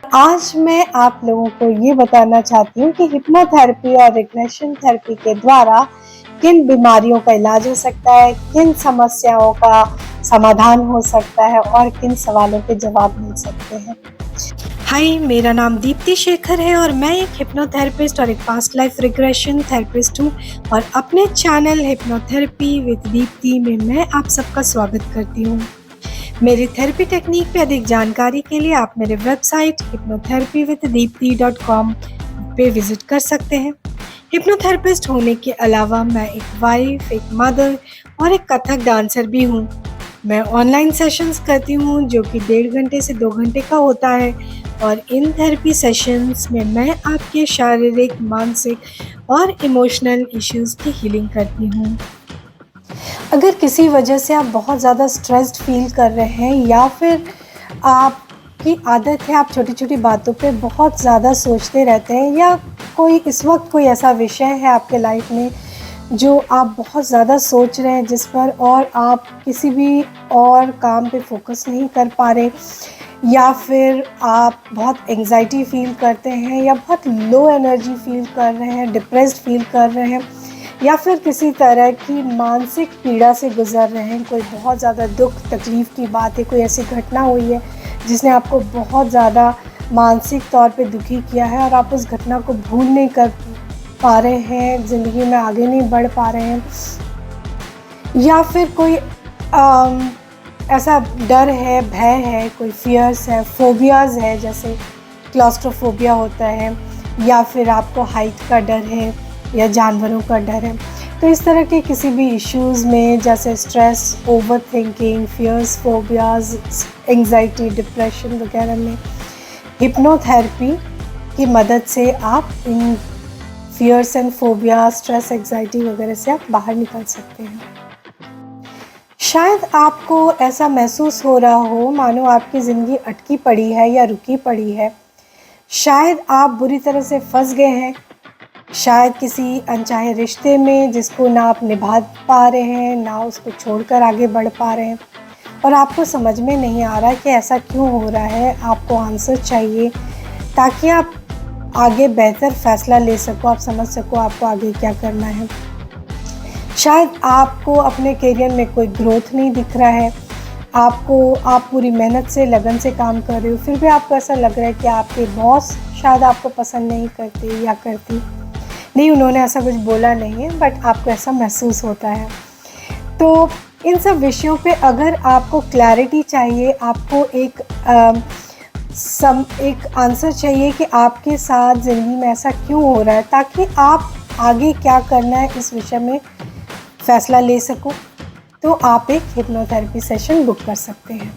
आज मैं आप लोगों को ये बताना चाहती हूँ कि हिप्नोथेरेपी और रिग्रेशन थेरेपी के द्वारा किन बीमारियों का इलाज हो सकता है, किन समस्याओं का समाधान हो सकता है और किन सवालों के जवाब मिल सकते हैं। हाय, मेरा नाम दीप्ति शेखर है और मैं एक हिप्नोथेरेपिस्ट और एक पास्ट लाइफ रिग्रेशन थेरेपिस्ट हूँ और अपने चैनल हिप्नोथेरेपी विद दीप्ति में मैं आप सबका स्वागत करती हूँ। मेरी थेरेपी टेक्निक पे अधिक जानकारी के लिए आप मेरे वेबसाइट hypnotherapywithdipti.com पे विजिट कर सकते हैं। हिप्नोथेरेपिस्ट होने के अलावा मैं एक वाइफ, एक मदर और एक कथक डांसर भी हूँ। मैं ऑनलाइन सेशंस करती हूँ जो कि 1.5 घंटे से 2 घंटे का होता है और इन थेरेपी सेशंस में मैं आपके शारीरिक, मानसिक और इमोशनल इश्यूज़ की हीलिंग करती हूँ। अगर किसी वजह से आप बहुत ज़्यादा स्ट्रेस्ड फील कर रहे हैं या फिर आपकी आदत है आप छोटी-छोटी बातों पे बहुत ज़्यादा सोचते रहते हैं या इस वक्त कोई ऐसा विषय है आपके लाइफ में जो आप बहुत ज़्यादा सोच रहे हैं जिस पर और आप किसी भी और काम पे फोकस नहीं कर पा रहे या फिर आप बहुत एंग्जाइटी फील करते हैं या बहुत लो एनर्जी फील कर रहे हैं, डिप्रेस्ड फील कर रहे हैं या फिर किसी तरह की मानसिक पीड़ा से गुज़र रहे हैं, कोई बहुत ज़्यादा दुख तकलीफ़ की बात है, कोई ऐसी घटना हुई है जिसने आपको बहुत ज़्यादा मानसिक तौर पे दुखी किया है और आप उस घटना को भूल नहीं कर पा रहे हैं, ज़िंदगी में आगे नहीं बढ़ पा रहे हैं या फिर कोई ऐसा डर है, भय है, कोई फ़ियर्स है, फ़ोबियाज़ है, जैसे क्लॉस्ट्रोफोबिया होता है या फिर आपको हाइट का डर है या जानवरों का डर है। तो इस तरह के किसी भी इश्यूज़ में जैसे stress, overthinking, fears, phobias, anxiety, depression वगैरह में हिप्नोथेरेपी की मदद से आप इन fears and phobia, stress, anxiety वगैरह से आप बाहर निकल सकते हैं। शायद आपको ऐसा महसूस हो रहा हो मानो आपकी ज़िंदगी अटकी पड़ी है या रुकी पड़ी है। शायद आप बुरी तरह से फंस गए हैं, शायद किसी अनचाहे रिश्ते में जिसको ना आप निभा पा रहे हैं, ना उसको छोड़कर आगे बढ़ पा रहे हैं और आपको समझ में नहीं आ रहा कि ऐसा क्यों हो रहा है। आपको आंसर चाहिए ताकि आप आगे बेहतर फ़ैसला ले सको, आप समझ सको आपको आगे क्या करना है। शायद आपको अपने करियर में कोई ग्रोथ नहीं दिख रहा है, आप पूरी मेहनत से, लगन से काम कर रहे हो, फिर भी आपको ऐसा लग रहा है कि आपके बॉस शायद आपको पसंद नहीं करते या करती। नहीं, उन्होंने ऐसा कुछ बोला नहीं है बट आपको ऐसा महसूस होता है। तो इन सब विषयों पे अगर आपको क्लैरिटी चाहिए, आपको एक आंसर चाहिए कि आपके साथ ज़िंदगी में ऐसा क्यों हो रहा है ताकि आप आगे क्या करना है इस विषय में फ़ैसला ले सको, तो आप एक हिप्नोथेरेपी सेशन बुक कर सकते हैं।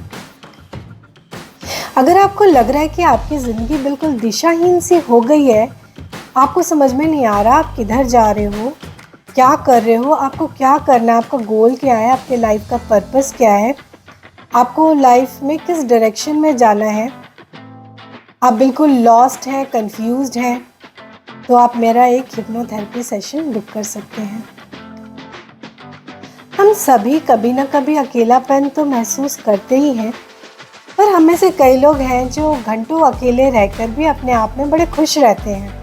अगर आपको लग रहा है कि आपकी ज़िंदगी बिल्कुल दिशाहीन सी हो गई है, आपको समझ में नहीं आ रहा आप किधर जा रहे हो, क्या कर रहे हो, आपको क्या करना है, आपका गोल क्या है, आपके लाइफ का पर्पस क्या है, आपको लाइफ में किस डायरेक्शन में जाना है, आप बिल्कुल लॉस्ट हैं, कंफ्यूज्ड हैं, तो आप मेरा एक हिप्नोथेरेपी सेशन बुक कर सकते हैं। हम सभी कभी ना कभी अकेलापन तो महसूस करते ही हैं, पर हम में से कई लोग हैं जो घंटों अकेले रहकर भी अपने आप में बड़े खुश रहते हैं।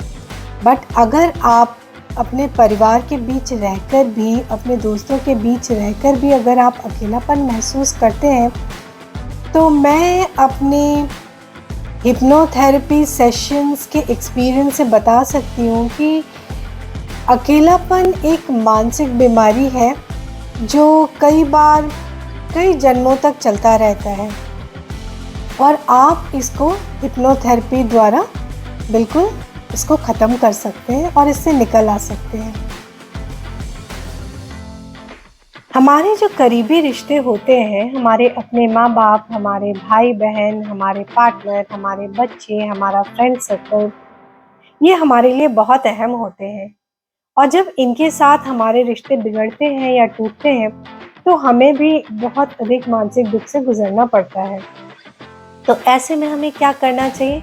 बट अगर आप अपने परिवार के बीच रहकर भी, अपने दोस्तों के बीच रहकर भी अगर आप अकेलापन महसूस करते हैं, तो मैं अपने हिप्नोथेरेपी सेशंस के एक्सपीरियंस से बता सकती हूँ कि अकेलापन एक मानसिक बीमारी है जो कई बार कई जन्मों तक चलता रहता है और आप इसको हिप्नोथेरेपी द्वारा बिल्कुल इसको ख़त्म कर सकते हैं और इससे निकल आ सकते हैं। हमारे जो करीबी रिश्ते होते हैं, हमारे अपने माँ बाप, हमारे भाई बहन, हमारे पार्टनर, हमारे बच्चे, हमारा फ्रेंड सर्कल, ये हमारे लिए बहुत अहम होते हैं और जब इनके साथ हमारे रिश्ते बिगड़ते हैं या टूटते हैं तो हमें भी बहुत अधिक मानसिक दुख से गुजरना पड़ता है। तो ऐसे में हमें क्या करना चाहिए?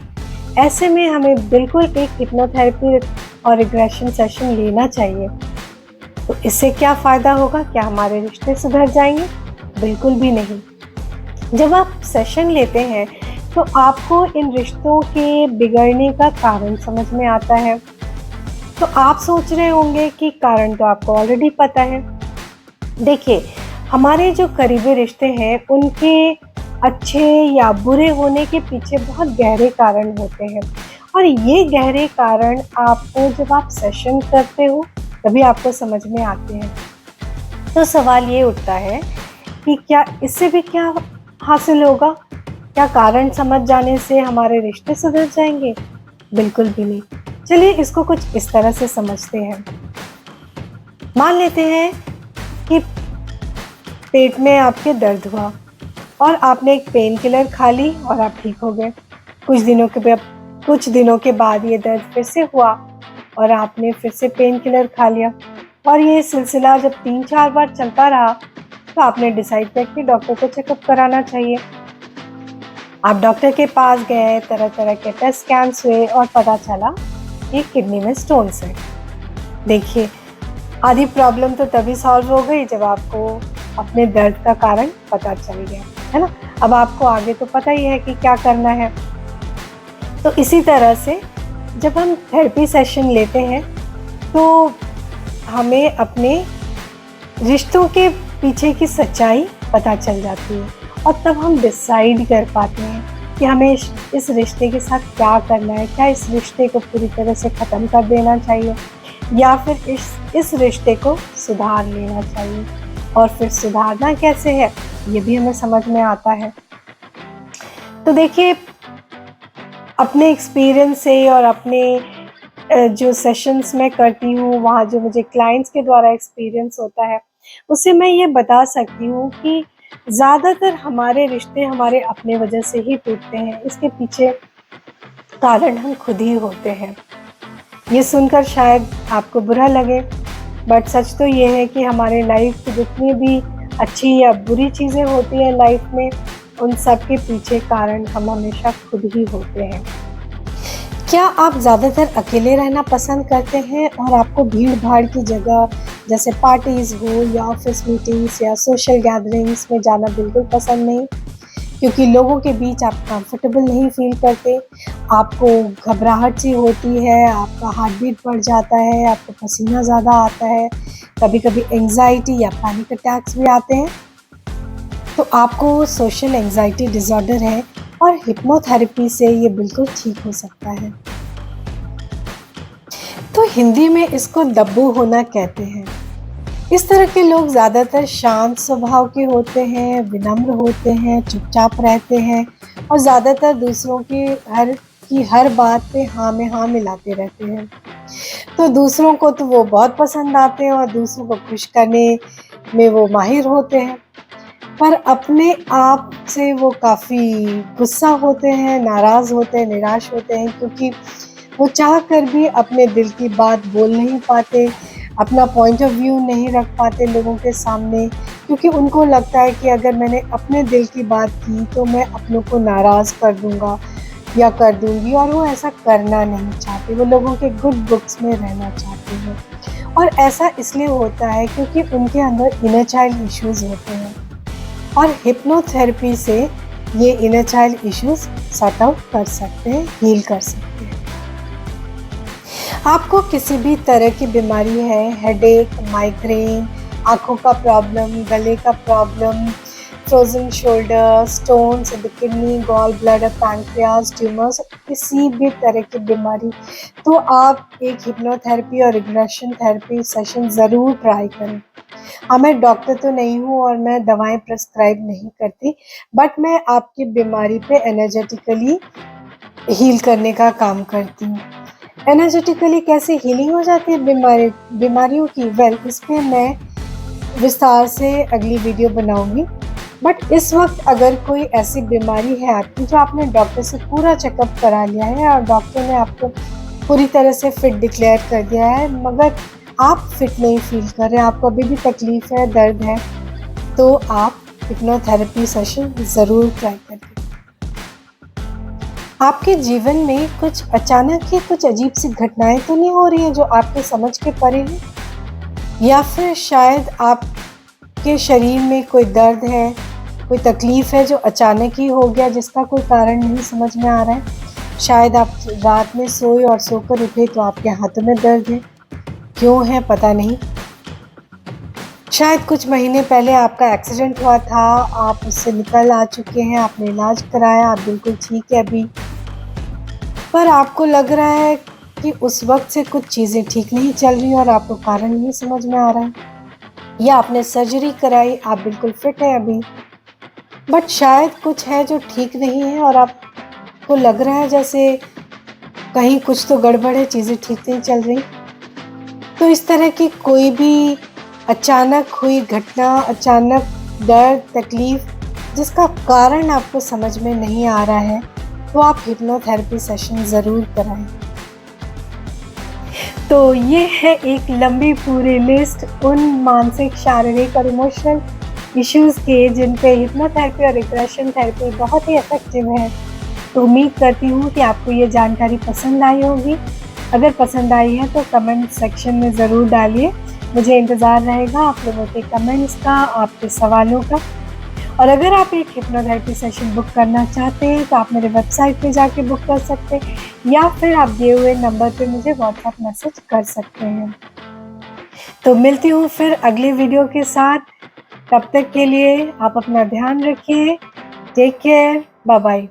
ऐसे में हमें बिल्कुल एक हिप्नोथेरेपी और रिग्रेशन सेशन लेना चाहिए। तो इससे क्या फ़ायदा होगा? क्या हमारे रिश्ते सुधर जाएंगे? बिल्कुल भी नहीं। जब आप सेशन लेते हैं तो आपको इन रिश्तों के बिगड़ने का कारण समझ में आता है। तो आप सोच रहे होंगे कि कारण तो आपको ऑलरेडी पता है। देखिए, हमारे जो करीबी रिश्ते हैं, उनके अच्छे या बुरे होने के पीछे बहुत गहरे कारण होते हैं और ये गहरे कारण आपको जब आप सेशन करते हो, तभी आपको समझ में आते हैं। तो सवाल ये उठता है कि क्या इससे भी क्या हासिल होगा? क्या कारण समझ जाने से हमारे रिश्ते सुधर जाएँगे? बिल्कुल भी नहीं। चलिए इसको कुछ इस तरह से समझते हैं। मान लेते हैं कि पेट में आपके दर्द हुआ और आपने एक पेन किलर खा ली और आप ठीक हो गए। कुछ दिनों के बाद ये दर्द फिर से हुआ और आपने फिर से पेन किलर खा लिया और ये सिलसिला जब 3-4 बार चलता रहा, तो आपने डिसाइड किया कि डॉक्टर को चेकअप कराना चाहिए। आप डॉक्टर के पास गए, तरह-तरह के टेस्ट स्कैन्स हुए और पता चला कि किडनी में स्टोन्स हैं। देखिए, आधी प्रॉब्लम तो तभी सॉल्व हो गई जब आपको अपने दर्द का कारण पता चल गया, है ना? अब आपको आगे तो पता ही है कि क्या करना है। तो इसी तरह से जब हम थेरेपी सेशन लेते हैं, तो हमें अपने रिश्तों के पीछे की सच्चाई पता चल जाती है और तब हम डिसाइड कर पाते हैं कि हमें इस रिश्ते के साथ क्या करना है। क्या इस रिश्ते को पूरी तरह से ख़त्म कर देना चाहिए या फिर इस रिश्ते को सुधार लेना चाहिए, और फिर सुधारना कैसे है, ये भी हमें समझ में आता है। तो देखिए, अपने एक्सपीरियंस से और अपने जो सेशंस मैं करती हूँ, वहाँ जो मुझे क्लाइंट्स के द्वारा एक्सपीरियंस होता है, उससे मैं ये बता सकती हूँ कि ज़्यादातर हमारे रिश्ते हमारे अपने वजह से ही टूटते हैं। इसके पीछे कारण हम खुद ही होते हैं। ये सुनकर शायद आपको बुरा लगे, बट सच तो ये है कि हमारे लाइफ की जितनी भी अच्छी या बुरी चीज़ें होती हैं लाइफ में, उन सब के पीछे कारण हम हमेशा खुद ही होते हैं। क्या आप ज़्यादातर अकेले रहना पसंद करते हैं और आपको भीड़-भाड़ की जगह जैसे पार्टीज़ हो या ऑफ़िस मीटिंग्स या सोशल गैदरिंग्स में जाना बिल्कुल पसंद नहीं? क्योंकि लोगों के बीच आप कंफर्टेबल नहीं फ़ील करते, आपको घबराहट सी होती है, आपका हार्ट बीट बढ़ जाता है, आपको पसीना ज़्यादा आता है, कभी-कभी एंग्ज़ायटी या पैनिक अटैक्स भी आते हैं। तो आपको सोशल एंग्ज़ायटी डिसऑर्डर है और हिप्नोथेरेपी से ये बिल्कुल ठीक हो सकता है। तो हिंदी में इसको दब्बू होना कहते हैं। इस तरह के लोग ज़्यादातर शांत स्वभाव के होते हैं, विनम्र होते हैं, चुपचाप रहते हैं और ज़्यादातर दूसरों की हर बात पे हाँ में हाँ मिलाते रहते हैं। तो दूसरों को तो वो बहुत पसंद आते हैं और दूसरों को खुश करने में वो माहिर होते हैं। पर अपने आप से वो काफ़ी गुस्सा होते हैं, नाराज़ होते हैं, निराश होते हैं, क्योंकि वो चाह कर भी अपने दिल की बात बोल नहीं पाते, अपना पॉइंट ऑफ व्यू नहीं रख पाते लोगों के सामने, क्योंकि उनको लगता है कि अगर मैंने अपने दिल की बात की तो मैं अपनों को नाराज़ कर दूँगा या कर दूँगी, और वो ऐसा करना नहीं चाहते, वो लोगों के गुड बुक्स में रहना चाहते हैं। और ऐसा इसलिए होता है क्योंकि उनके अंदर इनर चाइल्ड इश्यूज़ होते हैं और हिप्नोथेरेपी से ये inner child issues sort out कर सकते हैं, हील कर सकते हैं। आपको किसी भी तरह की बीमारी है, हेडेक, माइग्रेन, आँखों का प्रॉब्लम, गले का problem, frozen shoulder, stones in the kidney, gall bladder, pancreas, tumours, किसी भी तरह की बीमारी, तो आप एक हिप्नोथेरेपी और रिग्रेशन थेरेपी सेशन ज़रूर ट्राई करें। हाँ, मैं डॉक्टर तो नहीं हूँ और मैं दवाएँ प्रिस्क्राइब नहीं करती, बट मैं आपकी बीमारी पे एनर्जेटिकली हील करने का काम करती हूँ। एनर्जेटिकली कैसे हीलिंग हो जाती है बीमारियों की? वेल, इस पे मैं विस्तार से अगली वीडियो बनाऊँगी। बट इस वक़्त अगर कोई ऐसी बीमारी है आपकी जो आपने डॉक्टर से पूरा चेकअप करा लिया है और डॉक्टर ने आपको पूरी तरह से फिट डिक्लेयर कर दिया है, मगर आप फिट नहीं फ़ील कर रहे हैं, आपको अभी भी तकलीफ़ है, दर्द है, तो आप हिप्नोथेरेपी सेशन ज़रूर ट्राई करिए। आपके जीवन में कुछ अचानक ही कुछ अजीब-सी घटनाएँ तो नहीं हो रही हैं जो आपके समझ के परे हैं? या फिर शायद आपके शरीर में कोई दर्द है कोई तकलीफ़ है जो अचानक ही हो गया, जिसका कोई कारण नहीं समझ में आ रहा है। शायद आप रात में सोए और सोकर उठे तो आपके हाथों में दर्द है, क्यों है पता नहीं। शायद कुछ महीने पहले आपका एक्सीडेंट हुआ था, आप उससे निकल आ चुके हैं, आपने इलाज कराया, आप बिल्कुल ठीक है अभी। पर आपको लग रहा है कि उस वक़्त से कुछ चीज़ें ठीक नहीं चल रही और आपको कारण नहीं समझ में आ रहा है। या आपने सर्जरी कराई, आप बिल्कुल फिट हैं अभी, बट शायद कुछ है जो ठीक नहीं है और आपको लग रहा है जैसे कहीं कुछ तो गड़बड़ है, चीज़ें ठीक नहीं चल रही। तो इस तरह की कोई भी अचानक हुई घटना, अचानक दर्द, तकलीफ़ जिसका कारण आपको समझ में नहीं आ रहा है, तो आप हिप्नोथेरेपी सेशन ज़रूर कराएँ। तो ये है एक लंबी पूरी लिस्ट उन मानसिक, शारीरिक और इमोशनल इश्यूज़ के जिन पे हिप्नोथेरेपी और रिग्रेशन थेरेपी बहुत ही इफ़ेक्टिव है। तो उम्मीद करती हूँ कि आपको ये जानकारी पसंद आई होगी। अगर पसंद आई है तो कमेंट सेक्शन में ज़रूर डालिए। मुझे इंतज़ार रहेगा आप लोगों के कमेंट्स का, आपके सवालों का। और अगर आप एक हिप्नोथेरेपी सेशन बुक करना चाहते हैं तो आप मेरे वेबसाइट पे जाके बुक कर सकते हैं या फिर आप दिए हुए नंबर पे मुझे व्हाट्सएप मैसेज कर सकते हैं। तो मिलती हूँ फिर अगली वीडियो के साथ। तब तक के लिए आप अपना ध्यान रखिए। Take care. Bye bye.